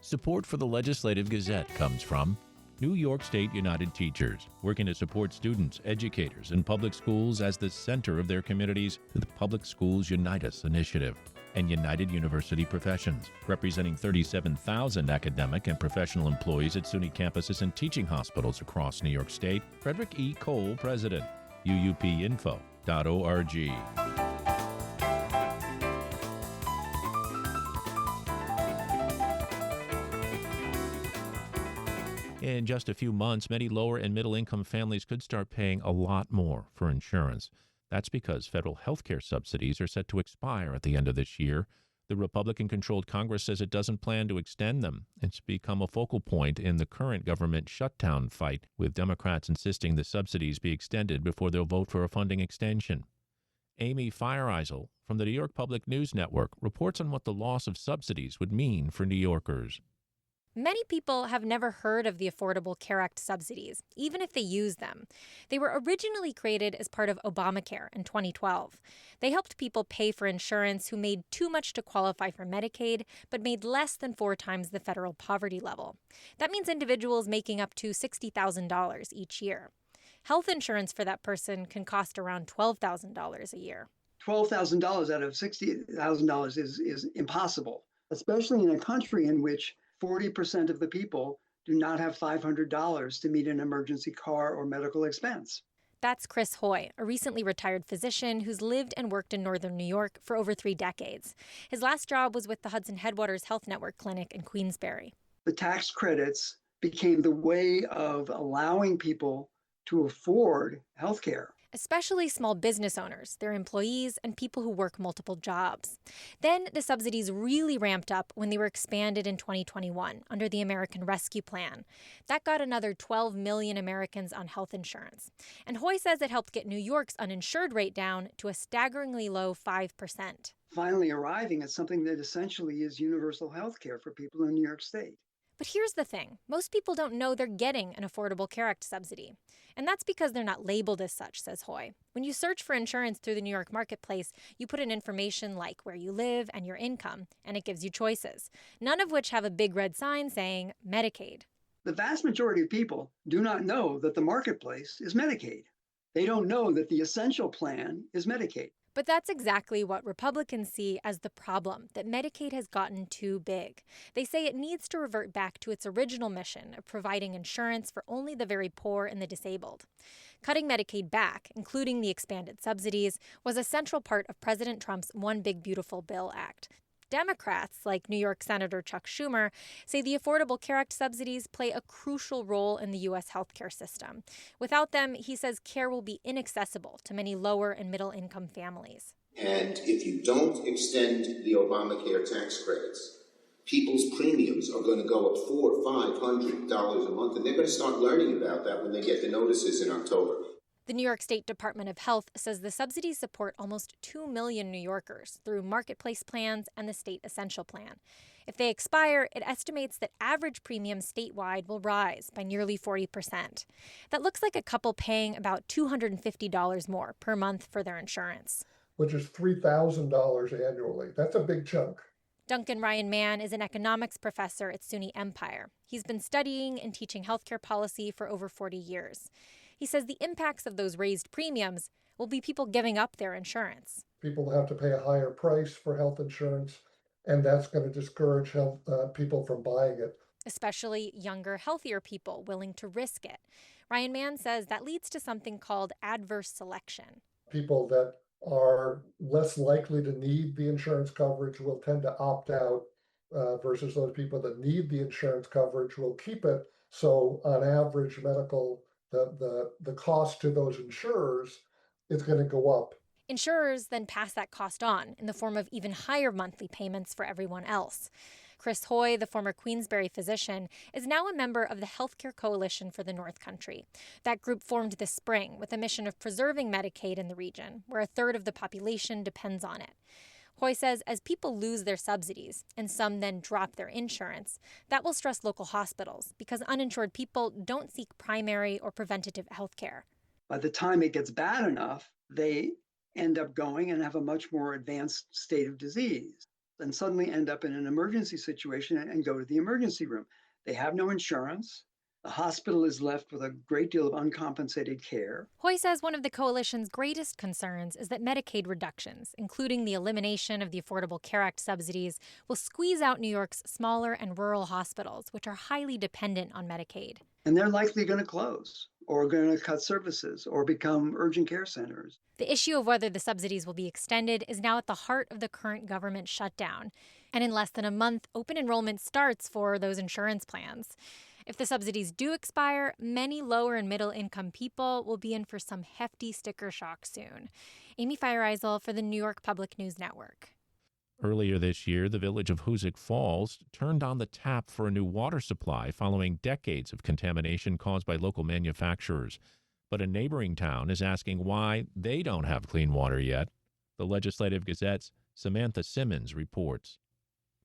Support for the Legislative Gazette comes from New York State United Teachers, working to support students, educators, and public schools as the center of their communities through the Public Schools Unite Us initiative, and United University Professions, representing 37,000 academic and professional employees at SUNY campuses and teaching hospitals across New York State. Frederick E. Cole, President, uupinfo.org. In just a few months, many lower and middle-income families could start paying a lot more for insurance. That's because federal health care subsidies are set to expire at the end of this year. The Republican-controlled Congress says it doesn't plan to extend them. It's become a focal point in the current government shutdown fight, with Democrats insisting the subsidies be extended before they'll vote for a funding extension. Amy Feiereisel from the New York Public News Network reports on what the loss of subsidies would mean for New Yorkers. Many people have never heard of the Affordable Care Act subsidies, even if they use them. They were originally created as part of Obamacare in 2012. They helped people pay for insurance who made too much to qualify for Medicaid, but made less than 4 times the federal poverty level. That means individuals making up to $60,000 each year. Health insurance for that person can cost around $12,000 a year. $12,000 out of $60,000 is impossible, especially in a country in which 40% of the people do not have $500 to meet an emergency car or medical expense. That's Chris Hoy, a recently retired physician who's lived and worked in northern New York for over 3 decades. His last job was with the Hudson Headwaters Health Network Clinic in Queensbury. The tax credits became the way of allowing people to afford health care. Especially small business owners, their employees, and people who work multiple jobs. Then the subsidies really ramped up when they were expanded in 2021 under the American Rescue Plan. That got another 12 million Americans on health insurance. And Hoy says it helped get New York's uninsured rate down to a staggeringly low 5%. Finally arriving at something that essentially is universal health care for people in New York State. But here's the thing. Most people don't know they're getting an Affordable Care Act subsidy. And that's because they're not labeled as such, says Hoy. When you search for insurance through the New York marketplace, you put in information like where you live and your income, and it gives you choices, none of which have a big red sign saying Medicaid. The vast majority of people do not know that the marketplace is Medicaid. They don't know that the essential plan is Medicaid. But that's exactly what Republicans see as the problem, that Medicaid has gotten too big. They say it needs to revert back to its original mission of providing insurance for only the very poor and the disabled. Cutting Medicaid back, including the expanded subsidies, was a central part of President Trump's One Big Beautiful Bill Act. Democrats, like New York Senator Chuck Schumer, say the Affordable Care Act subsidies play a crucial role in the U.S. healthcare system. Without them, he says care will be inaccessible to many lower and middle-income families. And if you don't extend the Obamacare tax credits, people's premiums are going to go up $400, $500 a month, and they're going to start learning about that when they get the notices in October. The New York State Department of Health says the subsidies support almost 2 million New Yorkers through marketplace plans and the state essential plan. If they expire, it estimates that average premiums statewide will rise by nearly 40%. That looks like a couple paying about $250 more per month for their insurance. Which is $3,000 annually. That's a big chunk. Duncan Ryan Mann is an economics professor at SUNY Empire. He's been studying and teaching healthcare policy for over 40 years. He says the impacts of those raised premiums will be people giving up their insurance. People have to pay a higher price for health insurance, and that's going to discourage people from buying it. Especially younger, healthier people willing to risk it. Ryan Mann says that leads to something called adverse selection. People that are less likely to need the insurance coverage will tend to opt out versus those people that need the insurance coverage will keep it. So on average, the cost to those insurers is going to go up. Insurers then pass that cost on in the form of even higher monthly payments for everyone else. Chris Hoy, the former Queensbury physician, is now a member of the Healthcare Coalition for the North Country. That group formed this spring with a mission of preserving Medicaid in the region, where a third of the population depends on it. Hoy says as people lose their subsidies, and some then drop their insurance, that will stress local hospitals because uninsured people don't seek primary or preventative health care. By the time it gets bad enough, they end up going and have a much more advanced state of disease. and suddenly end up in an emergency situation and go to the emergency room. They have no insurance. The hospital is left with a great deal of uncompensated care. Hoy says one of the coalition's greatest concerns is that Medicaid reductions, including the elimination of the Affordable Care Act subsidies, will squeeze out New York's smaller and rural hospitals, which are highly dependent on Medicaid. And they're likely going to close or going to cut services or become urgent care centers. The issue of whether the subsidies will be extended is now at the heart of the current government shutdown. And in less than a month, open enrollment starts for those insurance plans. If the subsidies do expire, many lower and middle income people will be in for some hefty sticker shock soon. Amy Feiereisel for the New York Public News Network. Earlier this year, the village of Hoosick Falls turned on the tap for a new water supply following decades of contamination caused by local manufacturers. But a neighboring town is asking why they don't have clean water yet. The Legislative Gazette's Samantha Simmons reports.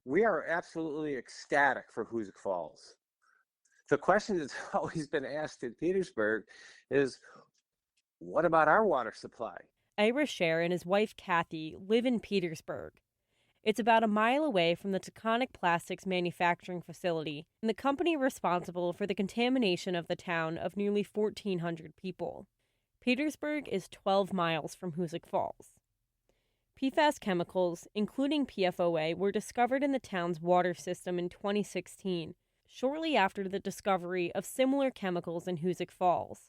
We are absolutely ecstatic for Hoosick Falls. The question that's always been asked in Petersburg is, what about our water supply? Ira Scher and his wife Kathy live in Petersburg. It's about a mile away from the Taconic Plastics manufacturing facility and the company responsible for the contamination of the town of nearly 1,400 people. Petersburg is 12 miles from Hoosick Falls. PFAS chemicals, including PFOA, were discovered in the town's water system in 2016, shortly after the discovery of similar chemicals in Hoosick Falls.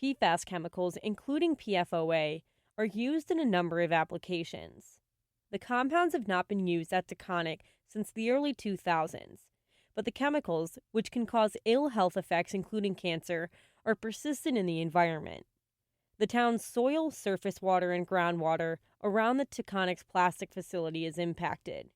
PFAS chemicals, including PFOA, are used in a number of applications. The compounds have not been used at Taconic since the early 2000s, but the chemicals, which can cause ill health effects including cancer, are persistent in the environment. The town's soil, surface water, and groundwater around the Taconic's plastic facility is impacted.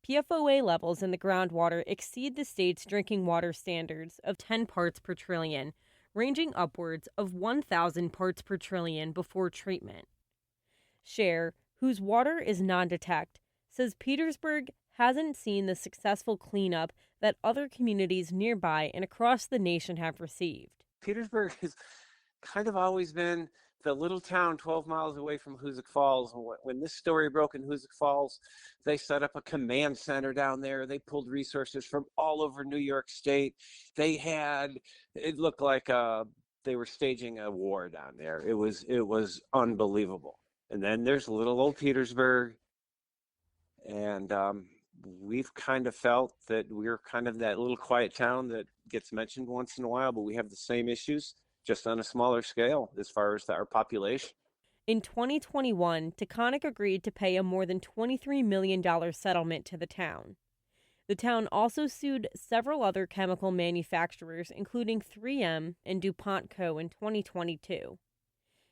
PFOA levels in the groundwater exceed the state's drinking water standards of 10 parts per trillion, ranging upwards of 1,000 parts per trillion before treatment. Scher, whose water is non-detect, says Petersburg hasn't seen the successful cleanup that other communities nearby and across the nation have received. Petersburg has kind of always been the little town 12 miles away from Hoosick Falls. When this story broke in Hoosick Falls, they set up a command center down there. They pulled resources from all over New York State. It looked like they were staging a war down there. It was unbelievable. And then there's little old Petersburg. And we've kind of felt that we're kind of that little quiet town that gets mentioned once in a while, but we have the same issues, just on a smaller scale as far as our population. In 2021, Taconic agreed to pay a more than $23 million settlement to the town. The town also sued several other chemical manufacturers, including 3M and DuPont Co. in 2022.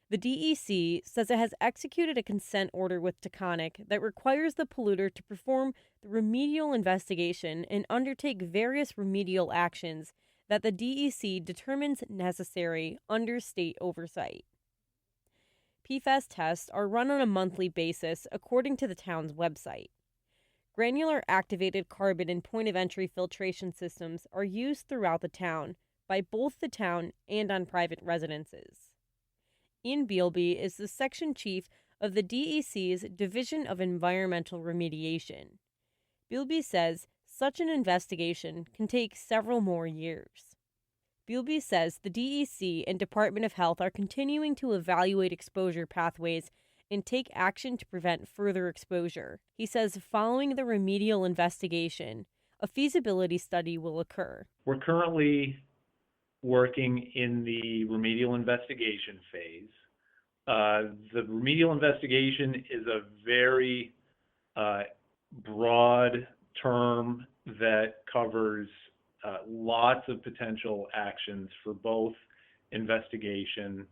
The DEC says it has executed a consent order with Taconic that requires the polluter to perform the remedial investigation and undertake various remedial actions that the DEC determines necessary under state oversight. PFAS tests are run on a monthly basis according to the town's website. Granular activated carbon and point-of-entry filtration systems are used throughout the town by both the town and on private residences. Ian Bealby is the section chief of the DEC's Division of Environmental Remediation. Bealby says such an investigation can take several more years. Bealby says the DEC and Department of Health are continuing to evaluate exposure pathways and take action to prevent further exposure. He says following the remedial investigation, a feasibility study will occur. We're currently working in the remedial investigation phase. The remedial investigation is a very broad term that covers lots of potential actions for both investigation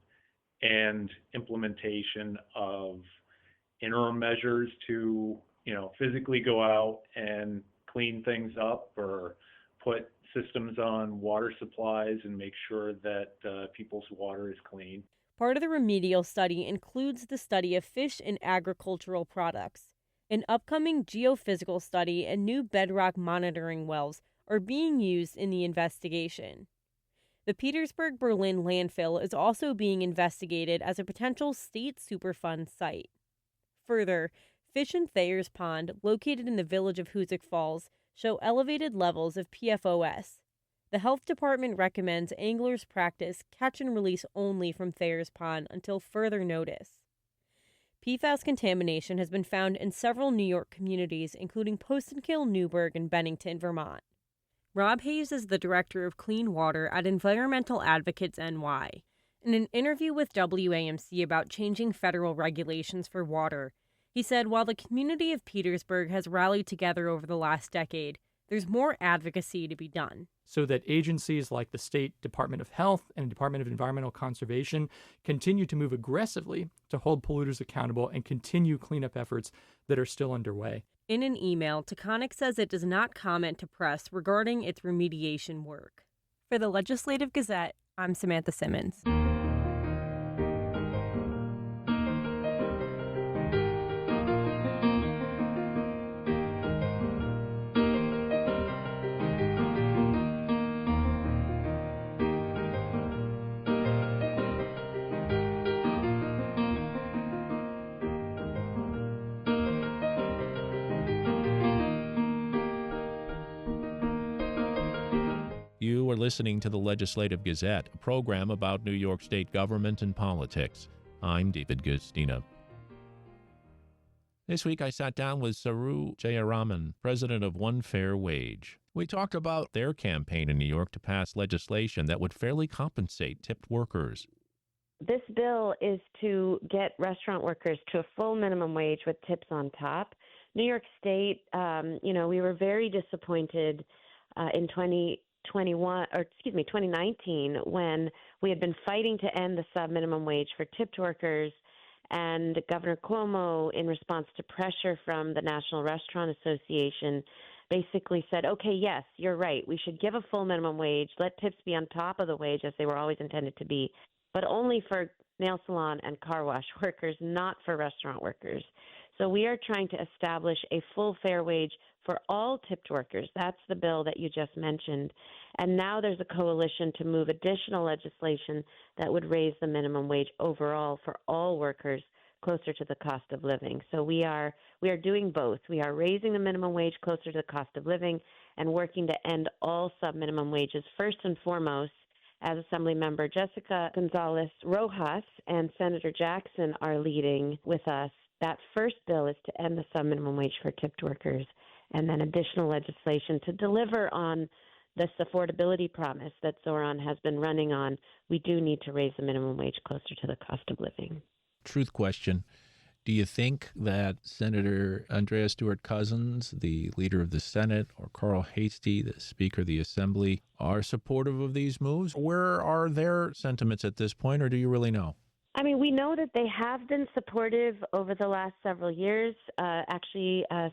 and implementation of interim measures to, physically go out and clean things up or put systems on water supplies and make sure that people's water is clean. Part of the remedial study includes the study of fish and agricultural products. An upcoming geophysical study and new bedrock monitoring wells are being used in the investigation. The Petersburg-Berlin landfill is also being investigated as a potential state Superfund site. Further, fish in Thayer's Pond, located in the village of Hoosick Falls, show elevated levels of PFOS. The health department recommends anglers practice catch and release only from Thayer's Pond until further notice. PFAS contamination has been found in several New York communities, including Postenkill, Newburgh, and Bennington, Vermont. Rob Hayes is the director of Clean Water at Environmental Advocates NY. In an interview with WAMC about changing federal regulations for water, he said while the community of Petersburg has rallied together over the last decade, there's more advocacy to be done. So that agencies like the State Department of Health and Department of Environmental Conservation continue to move aggressively to hold polluters accountable and continue cleanup efforts that are still underway. In an email, Taconic says it does not comment to press regarding its remediation work. For the Legislative Gazette, I'm Samantha Simmons. You are listening to the Legislative Gazette, a program about New York State government and politics. I'm David Gustina. This week I sat down with Saru Jayaraman, president of One Fair Wage. We talked about their campaign in New York to pass legislation that would fairly compensate tipped workers. This bill is to get restaurant workers to a full minimum wage with tips on top. New York State, we were very disappointed in 2019, when we had been fighting to end the sub-minimum wage for tipped workers, and Governor Cuomo, in response to pressure from the National Restaurant Association, basically said, okay, yes, you're right. We should give a full minimum wage, let tips be on top of the wage as they were always intended to be, but only for nail salon and car wash workers, not for restaurant workers. So we are trying to establish a full fair wage for all tipped workers. That's the bill that you just mentioned. And now there's a coalition to move additional legislation that would raise the minimum wage overall for all workers closer to the cost of living. So we are doing both. We are raising the minimum wage closer to the cost of living and working to end all sub-minimum wages. First and foremost, as Assemblymember Jessica Gonzalez Rojas and Senator Jackson are leading with us, that first bill is to end the sub-minimum wage for tipped workers, and then additional legislation to deliver on this affordability promise that Zoran has been running on. We do need to raise the minimum wage closer to the cost of living. Truth question. Do you think that Senator Andrea Stewart-Cousins, the leader of the Senate, or Carl Hastie, the Speaker of the Assembly, are supportive of these moves? Where are their sentiments at this point, or do you really know? I mean, we know that they have been supportive over the last several years.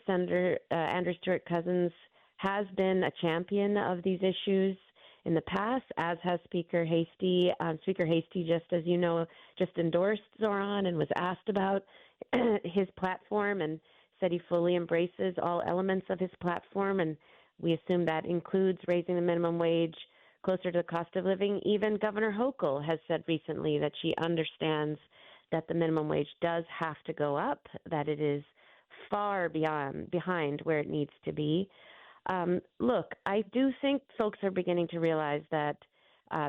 Senator Andrew Stewart-Cousins has been a champion of these issues in the past, as has Speaker Hastie. Speaker Hastie, just as you know, just endorsed Zoran and was asked about his platform and said he fully embraces all elements of his platform, and we assume that includes raising the minimum wage closer to the cost of living. Even Governor Hochul has said recently that she understands that the minimum wage does have to go up, that it is far behind where it needs to be. Look, I do think folks are beginning to realize that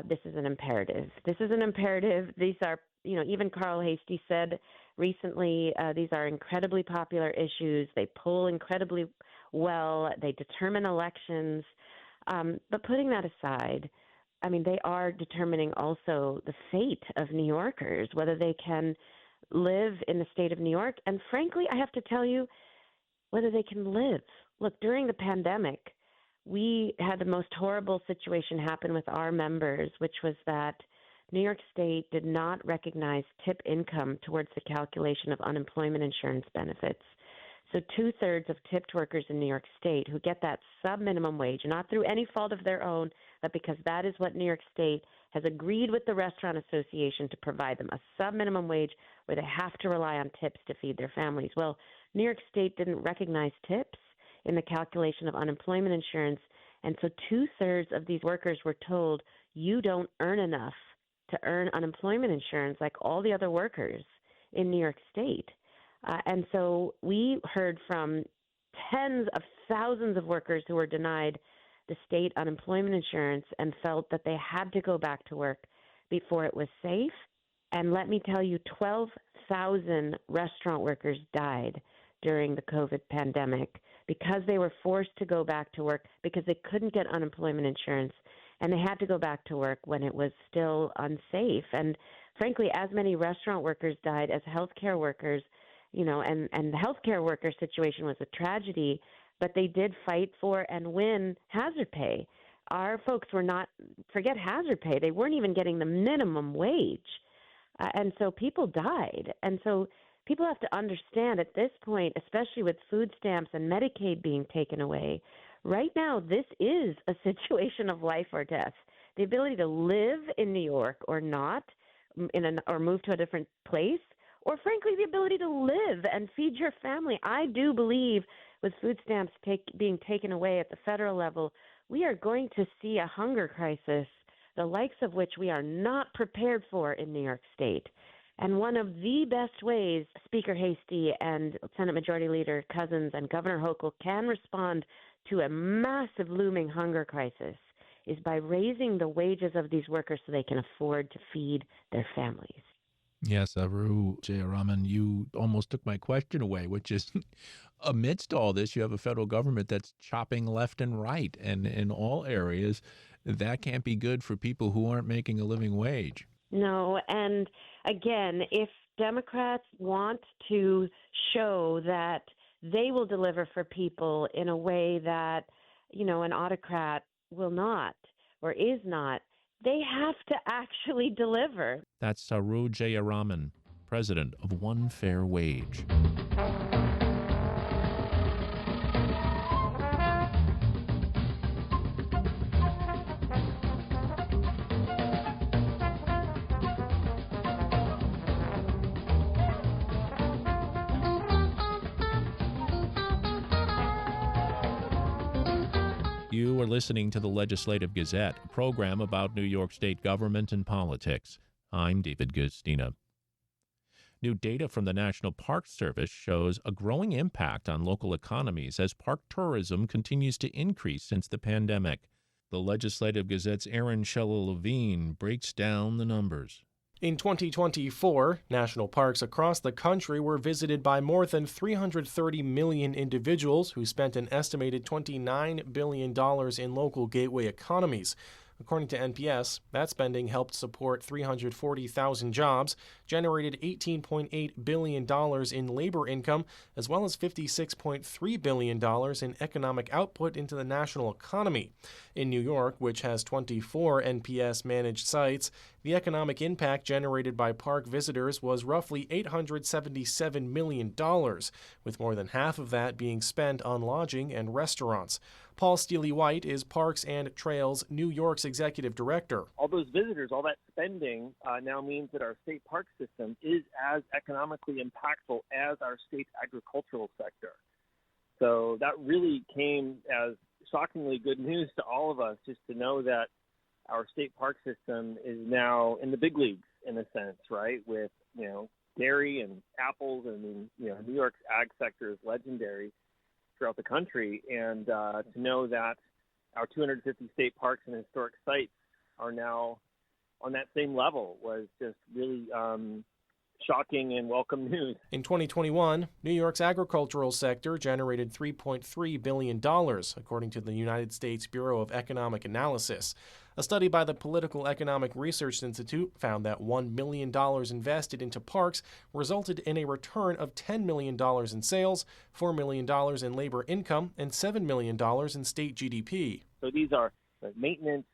this is an imperative. This is an imperative. These are, even Carl Hastie said recently, these are incredibly popular issues. They poll incredibly well. They determine elections. But putting that aside, I mean, they are determining also the fate of New Yorkers, whether they can live in the state of New York. And frankly, I have to tell you, whether they can live. Look, during the pandemic, we had the most horrible situation happen with our members, which was that New York State did not recognize tip income towards the calculation of unemployment insurance benefits. So 2/3 of tipped workers in New York State who get that sub-minimum wage, not through any fault of their own, but because that is what New York State has agreed with the Restaurant Association to provide them, a sub-minimum wage where they have to rely on tips to feed their families. Well, New York State didn't recognize tips in the calculation of unemployment insurance, and so 2/3 of these workers were told, you don't earn enough to earn unemployment insurance like all the other workers in New York State. And so we heard from tens of thousands of workers who were denied the state unemployment insurance and felt that they had to go back to work before it was safe. And let me tell you, 12,000 restaurant workers died during the COVID pandemic because they were forced to go back to work because they couldn't get unemployment insurance, and they had to go back to work when it was still unsafe. And frankly, as many restaurant workers died as healthcare workers, and the healthcare worker situation was a tragedy, but they did fight for and win hazard pay. Our folks were not, forget hazard pay, they weren't even getting the minimum wage. And so people died. And so people have to understand at this point, especially with food stamps and Medicaid being taken away, right now this is a situation of life or death. The ability to live in New York or not, or move to a different place, or frankly, the ability to live and feed your family. I do believe with food stamps being taken away at the federal level, we are going to see a hunger crisis, the likes of which we are not prepared for in New York State. And one of the best ways Speaker Hastie and Senate Majority Leader Cousins and Governor Hochul can respond to a massive looming hunger crisis is by raising the wages of these workers so they can afford to feed their families. Yes, Aru Jayaraman, you almost took my question away, which is amidst all this, you have a federal government that's chopping left and right, and in all areas, that can't be good for people who aren't making a living wage. No, and again, if Democrats want to show that they will deliver for people in a way that, an autocrat will not or is not, they have to actually deliver. That's Saru Jayaraman, president of One Fair Wage. You are listening to the Legislative Gazette, a program about New York State government and politics. I'm David Gustina. New data from the National Park Service shows a growing impact on local economies as park tourism continues to increase since the pandemic. The Legislative Gazette's Aaron Shella-Levine breaks down the numbers. In 2024, national parks across the country were visited by more than 330 million individuals who spent an estimated $29 billion in local gateway economies. According to NPS, that spending helped support 340,000 jobs, generated $18.8 billion in labor income, as well as $56.3 billion in economic output into the national economy. In New York, which has 24 NPS-managed sites, the economic impact generated by park visitors was roughly $877 million, with more than half of that being spent on lodging and restaurants. Paul Steely-White is Parks and Trails New York's executive director. All those visitors, all that spending now means that our state park system is as economically impactful as our state's agricultural sector. So that really came as shockingly good news to all of us, just to know that our state park system is now in the big leagues, in a sense, right? With, dairy and apples, and, New York's ag sector is legendary throughout the country, and to know that our 250 state parks and historic sites are now on that same level was just really shocking and welcome news. In 2021, New York's agricultural sector generated $3.3 billion, according to the United States Bureau of Economic Analysis. A study by the Political Economic Research Institute found that $1 million invested into parks resulted in a return of $10 million in sales, $4 million in labor income, and $7 million in state GDP. So these are maintenance,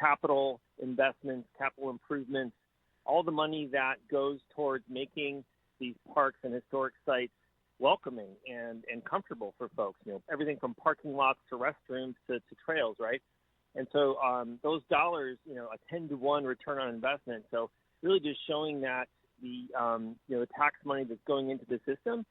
capital investments, capital improvements, all the money that goes towards making these parks and historic sites welcoming and comfortable for folks. Everything from parking lots to restrooms to trails, right? And so those dollars, a 10-to-1 return on investment. So really just showing that the tax money that's going into the system,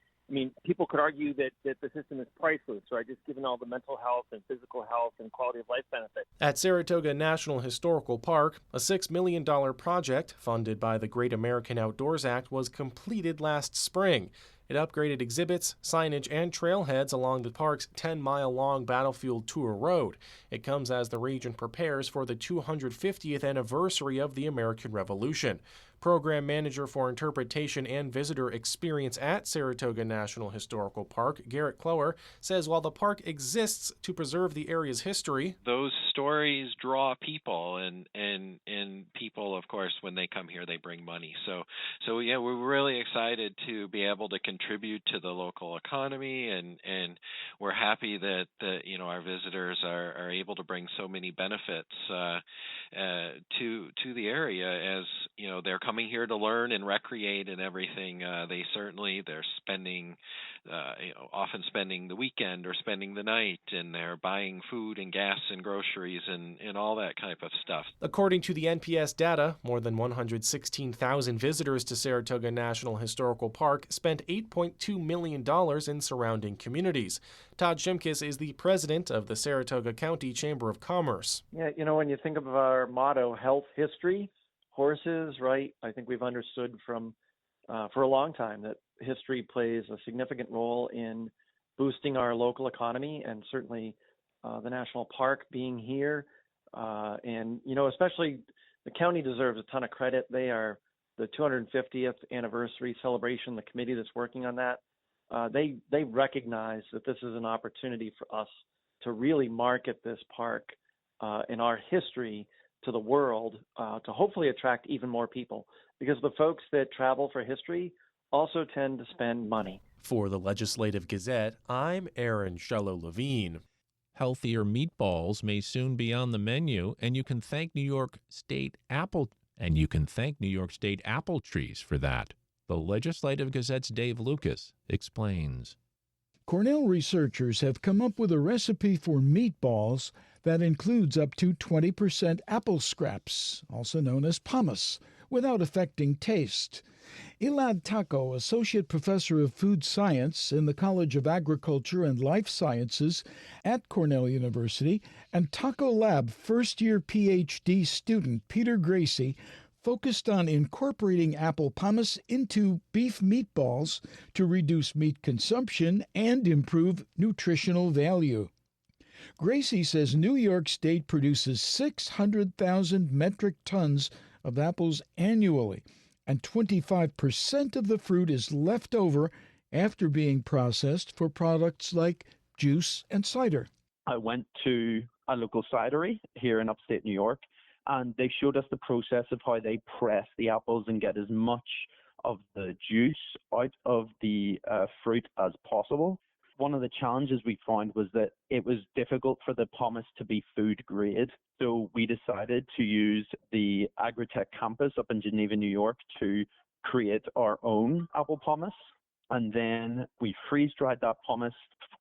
people could argue that the system is priceless, right? Just given all the mental health and physical health and quality of life benefits. At Saratoga National Historical Park, a $6 million project funded by the Great American Outdoors Act was completed last spring. It upgraded exhibits, signage, and trailheads along the park's 10-mile-long Battlefield Tour Road. It comes as the region prepares for the 250th anniversary of the American Revolution. Program Manager for Interpretation and Visitor Experience at Saratoga National Historical Park, Garrett Clower, says while the park exists to preserve the area's history, those stories draw people, and people, of course, when they come here, they bring money. So yeah, we're really excited to be able to contribute to the local economy, and we're happy that our visitors are able to bring so many benefits to the area, as they're coming here to learn and recreate and everything. They're spending often spending the weekend or spending the night, and they're buying food and gas and groceries and all that type of stuff. According to the NPS data, more than 116,000 visitors to Saratoga National Historical Park spent $8.2 million in surrounding communities. Todd Shimkus is the president of the Saratoga County Chamber of Commerce. Yeah, when you think of our motto, health, history, horses, right? I think we've understood for a long time that history plays a significant role in boosting our local economy, and certainly the national park being here. And especially the county deserves a ton of credit. They are the 250th anniversary celebration, the committee that's working on that. They recognize that this is an opportunity for us to really market this park and our history to the world, to hopefully attract even more people, because the folks that travel for history also tend to spend money. For the Legislative Gazette, I'm Aaron Shello-Levine. Healthier meatballs may soon be on the menu, and you can thank New York State apple trees for that. The Legislative Gazette's Dave Lucas explains. Cornell researchers have come up with a recipe for meatballs that includes up to 20% apple scraps, also known as pomace, without affecting taste. Elad Taco, associate professor of food science in the College of Agriculture and Life Sciences at Cornell University, and Taco Lab first-year PhD student Peter Gracie, focused on incorporating apple pomace into beef meatballs to reduce meat consumption and improve nutritional value. Gracie says New York State produces 600,000 metric tons of apples annually, and 25% of the fruit is left over after being processed for products like juice and cider. I went to a local cidery here in upstate New York, and they showed us the process of how they press the apples and get as much of the juice out of the fruit as possible. One of the challenges we found was that it was difficult for the pomace to be food grade. So we decided to use the Agritech campus up in Geneva, New York, to create our own apple pomace. And then we freeze-dried that pomace,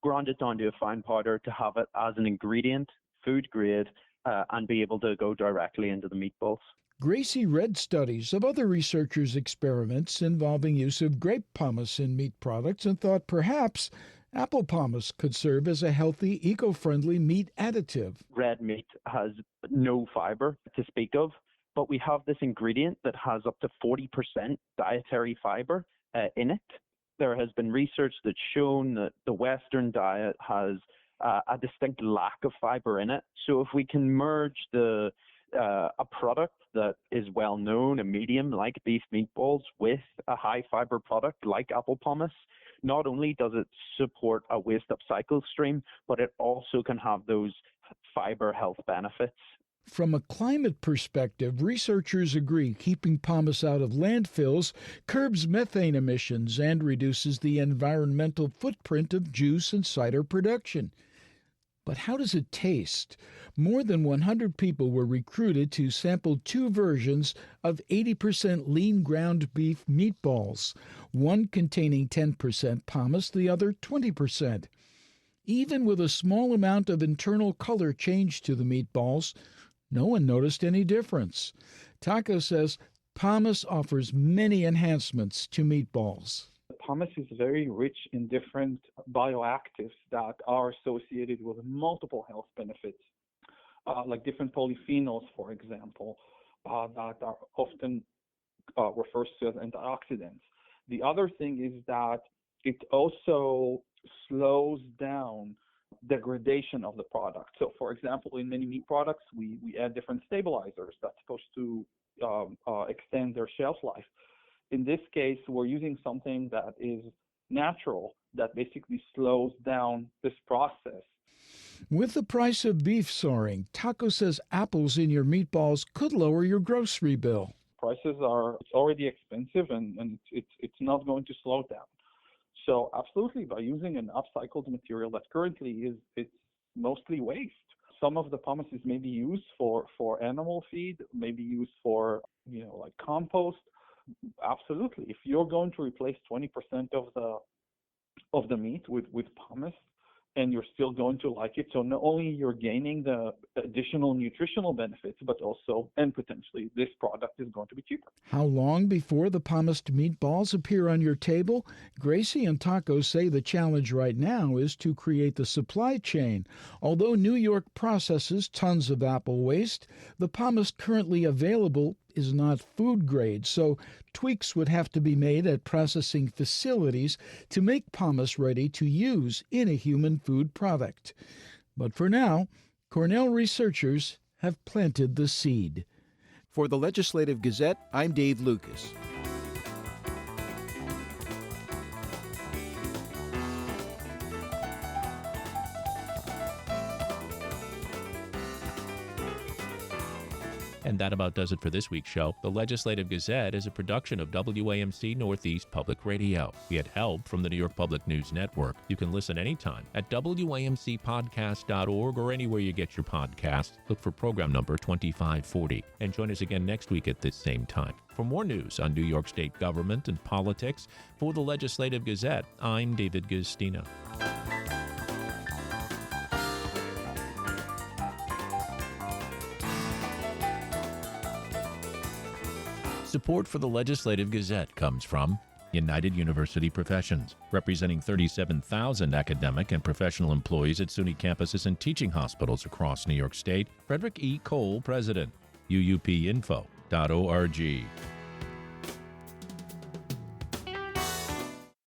ground it down to a fine powder to have it as an ingredient, food grade, and be able to go directly into the meatballs. Gracie read studies of other researchers' experiments involving use of grape pomace in meat products and thought perhaps apple pomace could serve as a healthy, eco-friendly meat additive. Red meat has no fiber to speak of, but we have this ingredient that has up to 40% dietary fiber in it. There has been research that's shown that the Western diet has a distinct lack of fiber in it. So if we can merge a product that is well known, a medium like beef meatballs, with a high fiber product like apple pomace, not only does it support a waste upcycle stream, but it also can have those fiber health benefits. From a climate perspective, researchers agree keeping pomace out of landfills curbs methane emissions and reduces the environmental footprint of juice and cider production. But how does it taste? More than 100 people were recruited to sample two versions of 80% lean ground beef meatballs, one containing 10% pomace, the other 20%. Even with a small amount of internal color change to the meatballs, no one noticed any difference. Taco says pomace offers many enhancements to meatballs. Pomace is very rich in different bioactives that are associated with multiple health benefits, like different polyphenols, for example, that are often referred to as antioxidants. The other thing is that it also slows down degradation of the product. So, for example, in many meat products, we add different stabilizers that's supposed to extend their shelf life. In this case, we're using something that is natural, that basically slows down this process. With the price of beef soaring, Taco says apples in your meatballs could lower your grocery bill. Prices are already expensive, and it's not going to slow down. So absolutely, by using an upcycled material that currently it's mostly waste. Some of the pumices may be used for animal feed, maybe used for like compost. Absolutely, if you're going to replace 20% of the meat with pumice, and you're still going to like it. So not only you're gaining the additional nutritional benefits, but also, and potentially, this product is going to be cheaper. How long before the pumised meatballs appear on your table? Gracie and Taco say the challenge right now is to create the supply chain. Although New York processes tons of apple waste, the pumice currently available is not food grade, so tweaks would have to be made at processing facilities to make pumice ready to use in a human food product. But for now, Cornell researchers have planted the seed. For the Legislative Gazette, I'm Dave Lucas. And that about does it for this week's show. The Legislative Gazette is a production of WAMC Northeast Public Radio. We had help from the New York Public News Network. You can listen anytime at WAMCpodcast.org or anywhere you get your podcasts. Look for program number 2540. And join us again next week at this same time. For more news on New York State government and politics, for the Legislative Gazette, I'm David Gustina. Support for the Legislative Gazette comes from United University Professions, representing 37,000 academic and professional employees at SUNY campuses and teaching hospitals across New York State. Frederick E. Cole, President. UUPinfo.org.